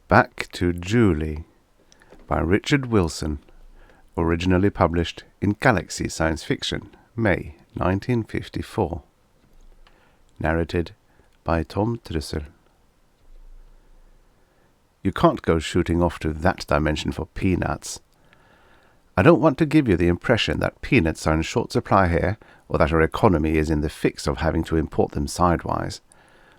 Back to Julie by Richard Wilson, originally published in Galaxy Science Fiction, May 1954. Narrated by Tom Trussel. You can't go shooting off to that dimension for peanuts. I don't want to give you the impression that peanuts are in short supply here, or that our economy is in the fix of having to import them sidewise.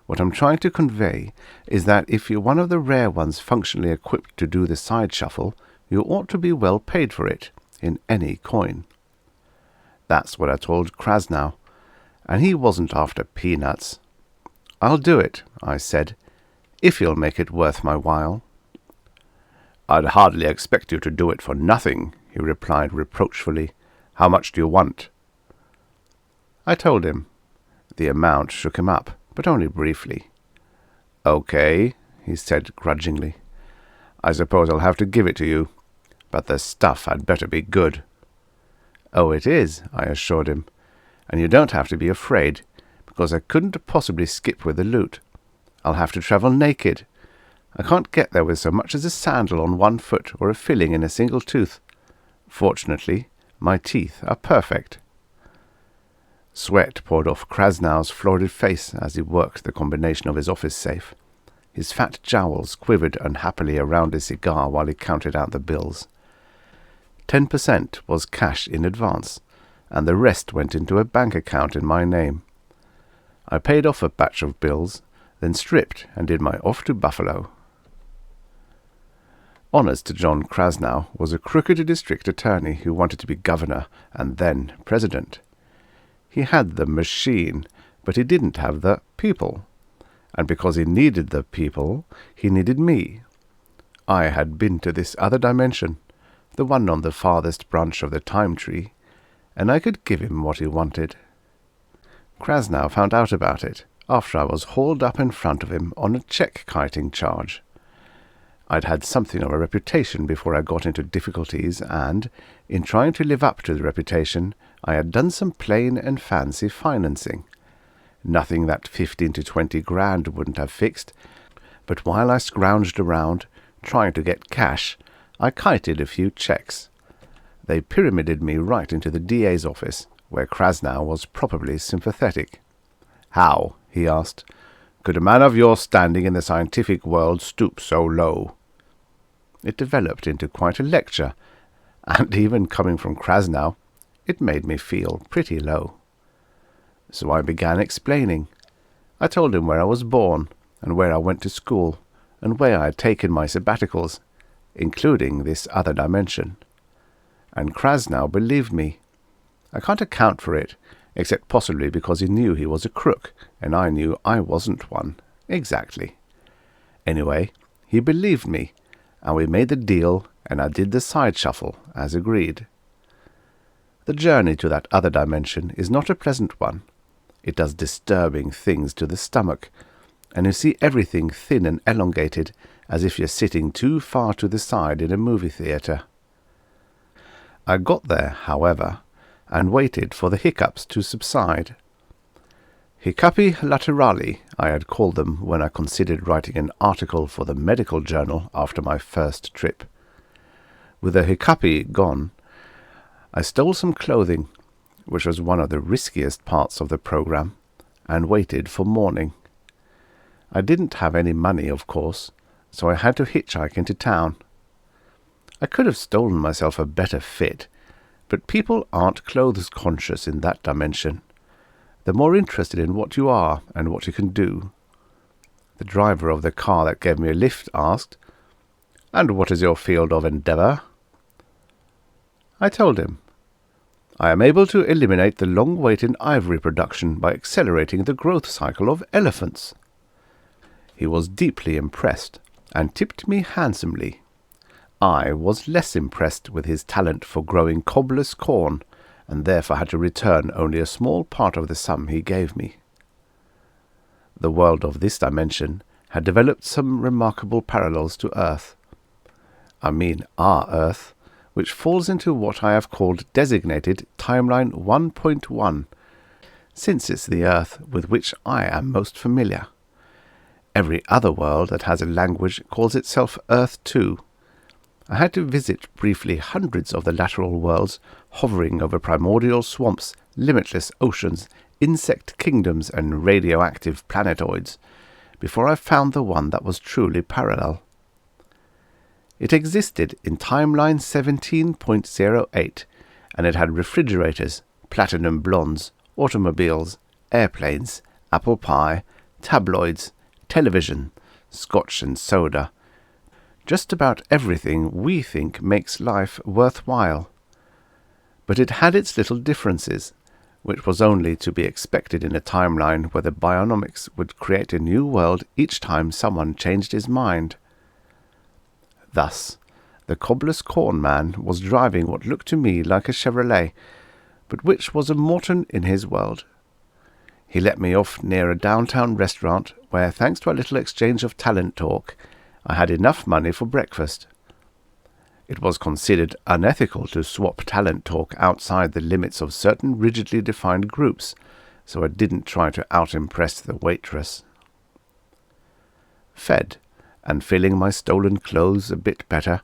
What I'm trying to convey is that if you're one of the rare ones functionally equipped to do the side shuffle, you ought to be well paid for it, in any coin. That's what I told Krasnow, and he wasn't after peanuts. I'll do it, I said, if you'll make it worth my while. I'd hardly expect you to do it for nothing, he replied reproachfully. How much do you want? I told him. The amount shook him up, but only briefly. Okay, he said grudgingly. I suppose I'll have to give it to you, but the stuff had better be good. Oh, it is, I assured him, and you don't have to be afraid, because I couldn't possibly skip with the loot. I'll have to travel naked. I can't get there with so much as a sandal on one foot or a filling in a single tooth. Fortunately, my teeth are perfect. Sweat poured off Krasnow's florid face as he worked the combination of his office safe. His fat jowls quivered unhappily around his cigar while he counted out the bills. 10% was cash in advance, and the rest went into a bank account in my name. I paid off a batch of bills, then stripped and did my off to Buffalo. Honest John Krasnow was a crooked district attorney who wanted to be governor and then president. He had the machine, but he didn't have the people. And because he needed the people, he needed me. I had been to this other dimension, the one on the farthest branch of the time tree, and I could give him what he wanted. Krasnow found out about it after I was hauled up in front of him on a check-kiting charge. I'd had something of a reputation before I got into difficulties, and, in trying to live up to the reputation, I had done some plain and fancy financing. Nothing that 15 to 20 grand wouldn't have fixed, but while I scrounged around, trying to get cash, I kited a few checks. They pyramided me right into the DA's office, where Krasnow was probably sympathetic. How, he asked, could a man of your standing in the scientific world stoop so low? It developed into quite a lecture, and even coming from Krasnow, it made me feel pretty low. So I began explaining. I told him where I was born, and where I went to school, and where I had taken my sabbaticals, including this other dimension. And Krasnow believed me. I can't account for it, except possibly because he knew he was a crook, and I knew I wasn't one, exactly. Anyway, he believed me, and we made the deal, and I did the side shuffle, as agreed. The journey to that other dimension is not a pleasant one. It does disturbing things to the stomach, and you see everything thin and elongated, as if you're sitting too far to the side in a movie theatre. I got there, however, and waited for the hiccups to subside. Hiccupi laterali, I had called them when I considered writing an article for the medical journal after my first trip. With the hiccupi gone, I stole some clothing, which was one of the riskiest parts of the program, and waited for morning. I didn't have any money, of course, so I had to hitchhike into town. I could have stolen myself a better fit, but people aren't clothes-conscious in that dimension. They're more interested in what you are and what you can do. The driver of the car that gave me a lift asked, "And what is your field of endeavour?" I told him. I am able to eliminate the long wait in ivory production by accelerating the growth cycle of elephants. He was deeply impressed and tipped me handsomely. I was less impressed with his talent for growing cobbler's corn, and therefore had to return only a small part of the sum he gave me. The world of this dimension had developed some remarkable parallels to Earth. I mean our Earth, which falls into what I have called designated Timeline 1.1, since it's the Earth with which I am most familiar. Every other world that has a language calls itself Earth 2. I had to visit briefly hundreds of the lateral worlds, hovering over primordial swamps, limitless oceans, insect kingdoms, and radioactive planetoids, before I found the one that was truly parallel. It existed in timeline 17.08, and it had refrigerators, platinum blondes, automobiles, airplanes, apple pie, tabloids, television, scotch and soda. Just about everything we think makes life worthwhile. But it had its little differences, which was only to be expected in a timeline where the bionomics would create a new world each time someone changed his mind. Thus, the cobbler's corn man was driving what looked to me like a Chevrolet, but which was a Morton in his world. He let me off near a downtown restaurant where, thanks to a little exchange of talent talk, I had enough money for breakfast. It was considered unethical to swap talent talk outside the limits of certain rigidly defined groups, so I didn't try to out-impress the waitress. Fed, and feeling my stolen clothes a bit better,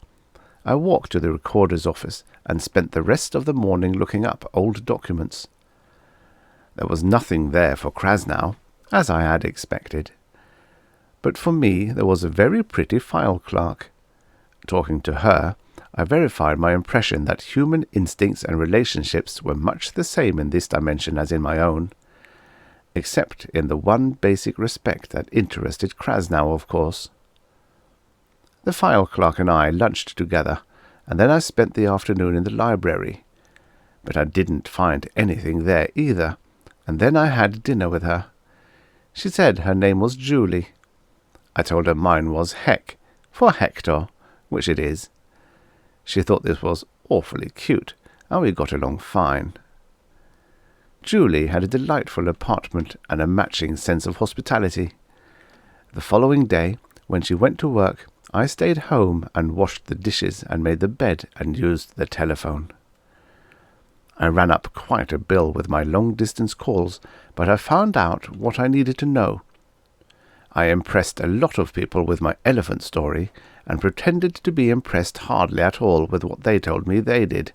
I walked to the recorder's office and spent the rest of the morning looking up old documents. There was nothing there for Krasnow, as I had expected. But for me there was a very pretty file clerk. Talking to her, I verified my impression that human instincts and relationships were much the same in this dimension as in my own, except in the one basic respect that interested Krasnow, of course. The file clerk and I lunched together, and then I spent the afternoon in the library. But I didn't find anything there either, and then I had dinner with her. She said her name was Julie. I told her mine was Heck, for Hector, which it is. She thought this was awfully cute, and we got along fine. Julie had a delightful apartment and a matching sense of hospitality. The following day, when she went to work, I stayed home and washed the dishes and made the bed and used the telephone. I ran up quite a bill with my long-distance calls, but I found out what I needed to know. I impressed a lot of people with my elephant story, and pretended to be impressed hardly at all with what they told me they did,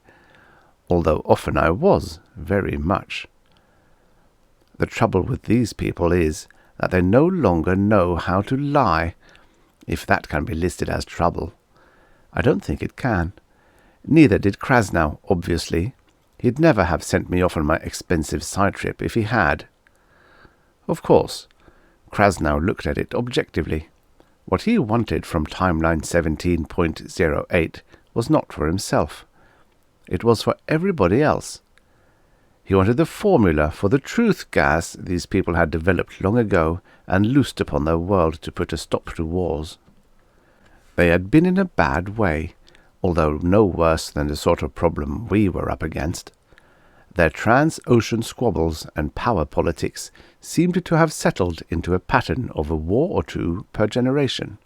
although often I was, very much. The trouble with these people is that they no longer know how to lie, if that can be listed as trouble. I don't think it can. Neither did Krasnow, obviously. He'd never have sent me off on my expensive side trip if he had. Of course, Krasnow looked at it objectively. What he wanted from timeline 17.08 was not for himself. It was for everybody else. He wanted the formula for the truth gas these people had developed long ago and loosed upon their world to put a stop to wars. They had been in a bad way, although no worse than the sort of problem we were up against. Their trans-ocean squabbles and power politics seemed to have settled into a pattern of a war or two per generation,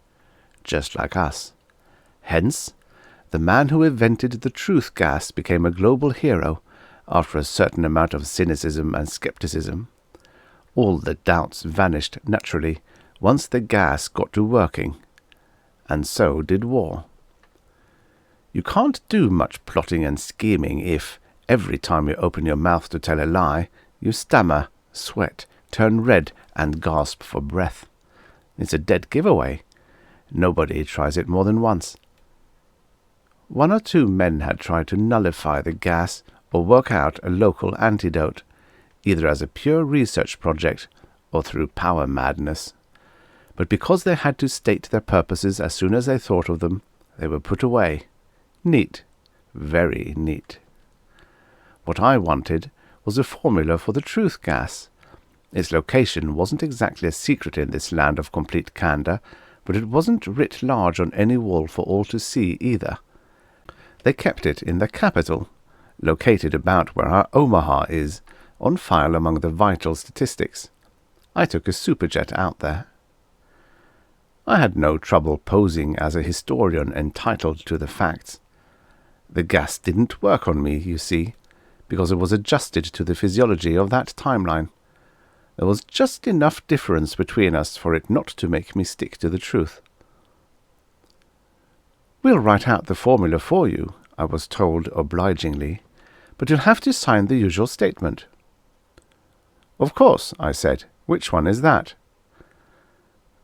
just like us. Hence, the man who invented the truth gas became a global hero after a certain amount of cynicism and skepticism. All the doubts vanished naturally once the gas got to working, and so did war. You can't do much plotting and scheming if, every time you open your mouth to tell a lie, you stammer, sweat, turn red, and gasp for breath. It's a dead giveaway. Nobody tries it more than once. 1 or 2 men had tried to nullify the gas or work out a local antidote, either as a pure research project or through power madness. But because they had to state their purposes as soon as they thought of them, they were put away. Neat. Very neat. What I wanted was a formula for the truth gas. Its location wasn't exactly a secret in this land of complete candour, but it wasn't writ large on any wall for all to see either. They kept it in the capital, located about where our Omaha is, on file among the vital statistics. I took a superjet out there. I had no trouble posing as a historian entitled to the facts. The gas didn't work on me, you see, because it was adjusted to the physiology of that timeline. There was just enough difference between us for it not to make me stick to the truth. "We'll write out the formula for you," I was told obligingly, "but you'll have to sign the usual statement." "Of course," I said. "Which one is that?"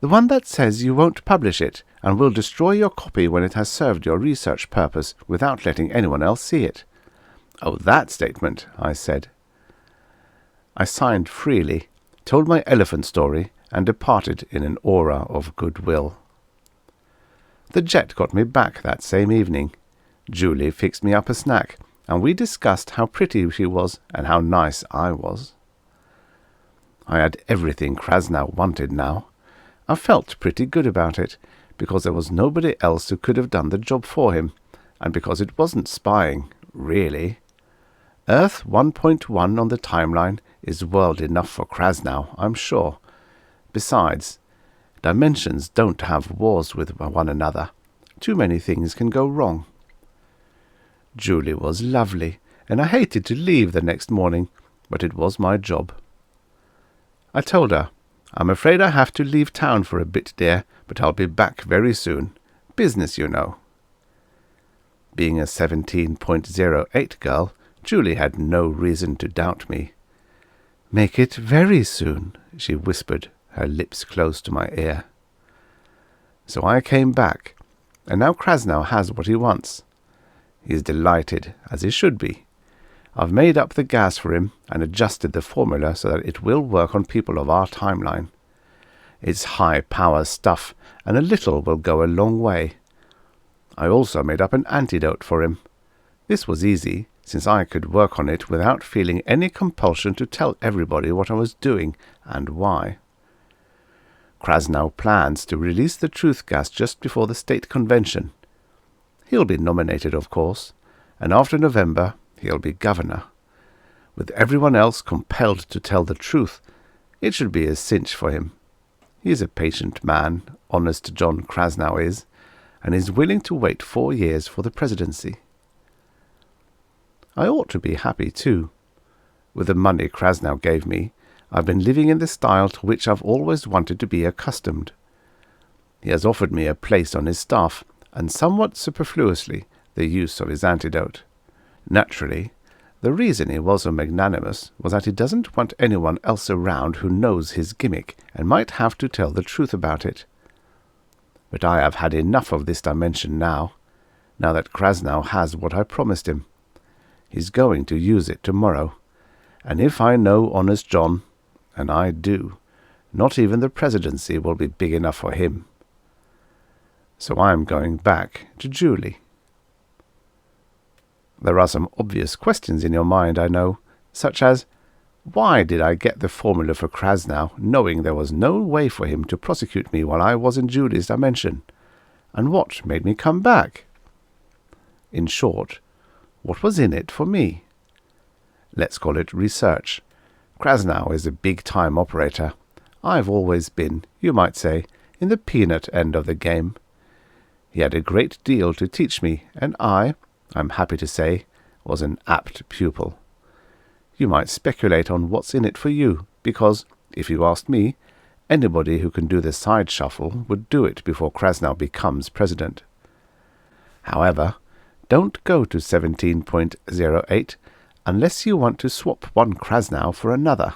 "The one that says you won't publish it and will destroy your copy when it has served your research purpose without letting anyone else see it." "Oh, that statement," I said. I signed freely, told my elephant story, and departed in an aura of goodwill. The jet got me back that same evening. Julie fixed me up a snack, and we discussed how pretty she was and how nice I was. I had everything Krasnow wanted now. I felt pretty good about it, because there was nobody else who could have done the job for him, and because it wasn't spying, really. Earth 1.1 on the timeline is world enough for Krasnow, I'm sure. Besides, dimensions don't have wars with one another. Too many things can go wrong. Julie was lovely, and I hated to leave the next morning, but it was my job. I told her, "I'm afraid I have to leave town for a bit, dear, but I'll be back very soon. Business, you know." Being a 17.08 girl, Julie had no reason to doubt me. "Make it very soon," she whispered, her lips close to my ear. So I came back, and now Krasnow has what he wants. He's delighted, as he should be. I've made up the gas for him and adjusted the formula so that it will work on people of our timeline. It's high-power stuff, and a little will go a long way. I also made up an antidote for him. This was easy, since I could work on it without feeling any compulsion to tell everybody what I was doing and why. Krasnow plans to release the truth gas just before the state convention. He'll be nominated, of course, and after November he'll be governor. With everyone else compelled to tell the truth, it should be a cinch for him. He's a patient man, honest John Krasnow is, and is willing to wait 4 years for the presidency. I ought to be happy, too. With the money Krasnow gave me, I've been living in the style to which I've always wanted to be accustomed. He has offered me a place on his staff, and somewhat superfluously the use of his antidote. Naturally, the reason he was so magnanimous was that he doesn't want anyone else around who knows his gimmick and might have to tell the truth about it. But I have had enough of this dimension now that Krasnow has what I promised him. He's going to use it tomorrow, and if I know honest John, and I do, not even the presidency will be big enough for him. So I'm going back to Julie. There are some obvious questions in your mind, I know, such as, why did I get the formula for Krasnow knowing there was no way for him to prosecute me while I was in Julie's dimension? And what made me come back? In short, what was in it for me? Let's call it research. Krasnow is a big-time operator. I've always been, you might say, in the peanut end of the game. He had a great deal to teach me, and I'm happy to say, was an apt pupil. You might speculate on what's in it for you, because, if you asked me, anybody who can do the side shuffle would do it before Krasnow becomes president. However, don't go to 17.08 unless you want to swap one Krasnow for another.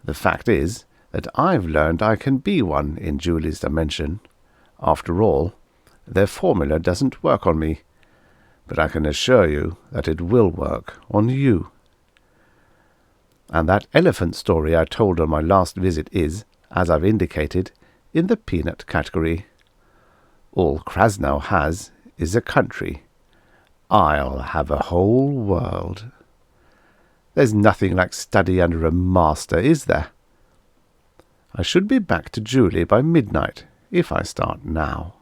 The fact is that I've learned I can be one in Julie's dimension. After all, their formula doesn't work on me, but I can assure you that it will work on you. And that elephant story I told on my last visit is, as I've indicated, in the peanut category. All Krasnow has is a country. I'll have a whole world. There's nothing like study under a master, is there? I should be back to Julie by midnight if I start now.